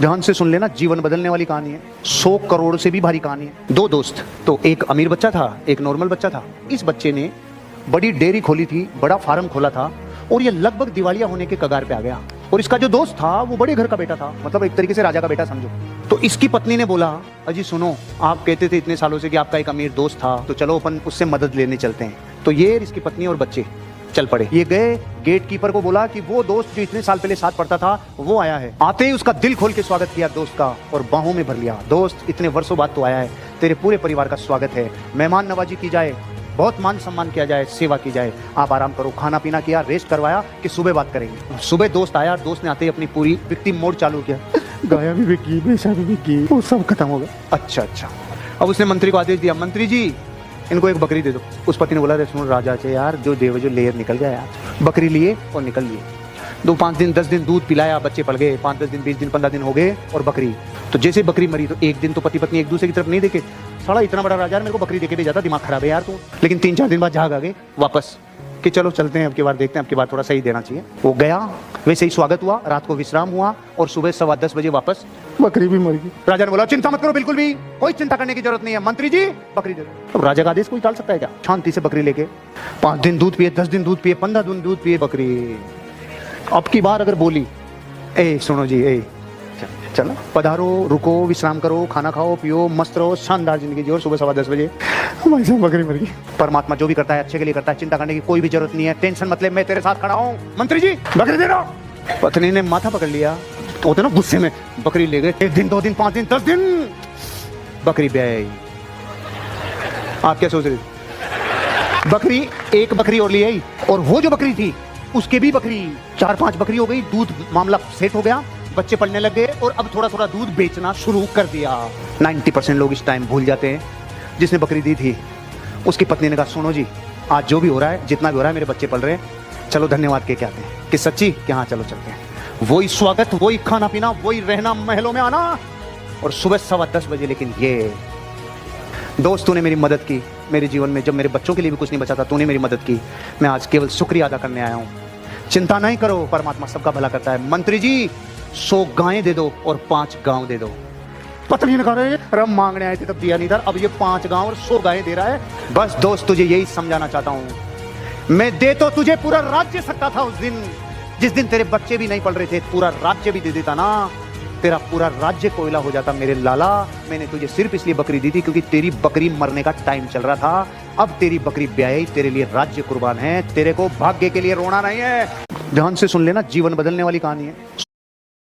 ध्यान से सुन लेना, जीवन बदलने वाली कहानी है। 100 करोड़ से भी भारी कहानी है। दो दोस्त, तो एक अमीर बच्चा था, एक नॉर्मल बच्चा था। इस बच्चे ने बड़ी डेयरी खोली थी, बड़ा फार्म खोला था और ये लगभग दिवालिया होने के कगार पे आ गया। और इसका जो दोस्त था वो बड़े घर का बेटा था, मतलब एक तरीके से राजा का बेटा समझो। तो इसकी पत्नी ने बोला, अजी सुनो, आप कहते थे इतने सालों से कि आपका एक अमीर दोस्त था, तो चलो अपन उससे मदद लेने चलते हैं। तो ये इसकी पत्नी और बच्चे चल पड़े। ये गए, गेट कीपर को बोला कि वो दोस्त जो इतने साल पहले साथ पढ़ता था वो आया है। आते ही उसका दिल खोल के स्वागत किया दोस्त का और बाहों में भर लिया। दोस्त, इतने वर्षों बाद तो आया है, तेरे पूरे परिवार का स्वागत है, मेहमान नवाजी की जाए, बहुत मान सम्मान किया जाए, सेवा की जाए, आप आराम करो। खाना पीना किया, रेस्ट करवाया कि सुबह बात करेंगे। सुबह दोस्त आया, दोस्त ने आते ही अपनी पूरी विक्टिम मोड चालू किया। गाया भी बिकी, बेचा भी बिकी, वो सब खत्म हो गया। अच्छा। अब उसने मंत्री को आदेश दिया, मंत्री जी इनको एक बकरी दे दो। उस पति ने बोला, रे सुन राजा से यार, जो लेयर निकल गया यार। बकरी लिए और निकल लिए। 2-5 दिन 10 दिन दूध पिलाया, बच्चे पल गए। 5-10 दिन 20 दिन 15 दिन हो गए और बकरी, तो जैसे बकरी मरी तो एक दिन तो पति पत्नी एक दूसरे की तरफ नहीं देखे। साला इतना बड़ा राजा मेरे को बकरी देके भेजा था, दिमाग खराब है यार तू। लेकिन 3-4 दिन बाद झाग आ गए वापस कि चलो चलते हैं, अब की बार देखते हैं, अब की बार थोड़ा सही देना चाहिए। वो गया, वैसे ही स्वागत हुआ, रात को विश्राम हुआ और सुबह 10:15 बजे वापस बकरी भी मर गई। राजा ने बोला, चिंता मत करो, बिल्कुल भी कोई चिंता करने की जरूरत नहीं है, मंत्री जी बकरी दे दो। अब राजा का आदेश कोई टाल सकता है क्या? शांति से बकरी लेके 5 दिन दूध पिए, 10 दिन दूध पिए, 15 दिन दूध पिए बकरी। अब की बार अगर बोली, ए सुनो जी, ए चलो पधारो, रुको, विश्राम करो, खाना खाओ, पियो, मस्त रहो, शानदार जिंदगी जियो। सुबह 10:15 बजे हमारी सब बकरी मर गई। परमात्मा जो भी करता है अच्छे के लिए करता है, चिंता करने की कोई भी जरूरत नहीं है, टेंशन मत ले, मैं तेरे साथ खड़ा हूँ। मंत्री जी बकरी दे दो। पत्नी ने माथा पकड़ लिया, तो होते ना गुस्से में, बकरी ले गए। 1 दिन 2 दिन 5 दिन 10 दिन बकरी ब्याई। आप क्या सोच रहे थे? बकरी, एक बकरी और ले आई और वो जो बकरी थी उसके भी बकरी 4-5 बकरी हो गई। दूध मामला सेट हो गया, बच्चे पढ़ने लग गए और अब थोड़ा थोड़ा दूध बेचना शुरू कर दिया। 90% लोग इस टाइम भूल जाते हैं। जिसने बकरी दी थी उसकी पत्नी ने कहा, सुनो जी, आज जो भी हो रहा है, जितना भी हो रहा है, मेरे बच्चे पढ़ रहे हैं, चलो धन्यवाद के आते हैं। कि सच्ची कि हाँ चलो चलते हैं। वही स्वागत, वही खाना पीना, वही रहना, महलों में आना और सुबह 10:15 बजे। लेकिन ये दोस्त, तूने मेरी मदद की मेरे जीवन में, जब मेरे बच्चों के लिए भी कुछ नहीं बचा था, तूने मेरी मदद की। मैं आज केवल शुक्रिया अदा करने आया हूँ। चिंता नहीं करो, परमात्मा सबका भला करता है। मंत्री जी 100 गायें दे दो और 5 गांव दे दो। पत्नी ने कहा, रम मांगने आए थे तब दिया नहीं था, अब ये 5 गांव और 100 गायें दे रहा है। बस दोस्त, तुझे यही समझाना चाहता हूँ, मैं दे तो तुझे पूरा राज्य सकता था उस दिन, जिस दिन तेरे बच्चे भी नहीं पढ़ रहे थे, पूरा राज्य भी दे देता ना, तेरा पूरा राज्य कोयला हो जाता मेरे लाला। मैंने तुझे सिर्फ इसलिए बकरी दी थी क्योंकि तेरी बकरी मरने का टाइम चल रहा था। अब तेरी बकरी ब्याई, तेरे लिए राज्य कुर्बान है, तेरे को भाग्य के लिए रोना नहीं है। ध्यान से सुन लेना, जीवन बदलने वाली कहानी है।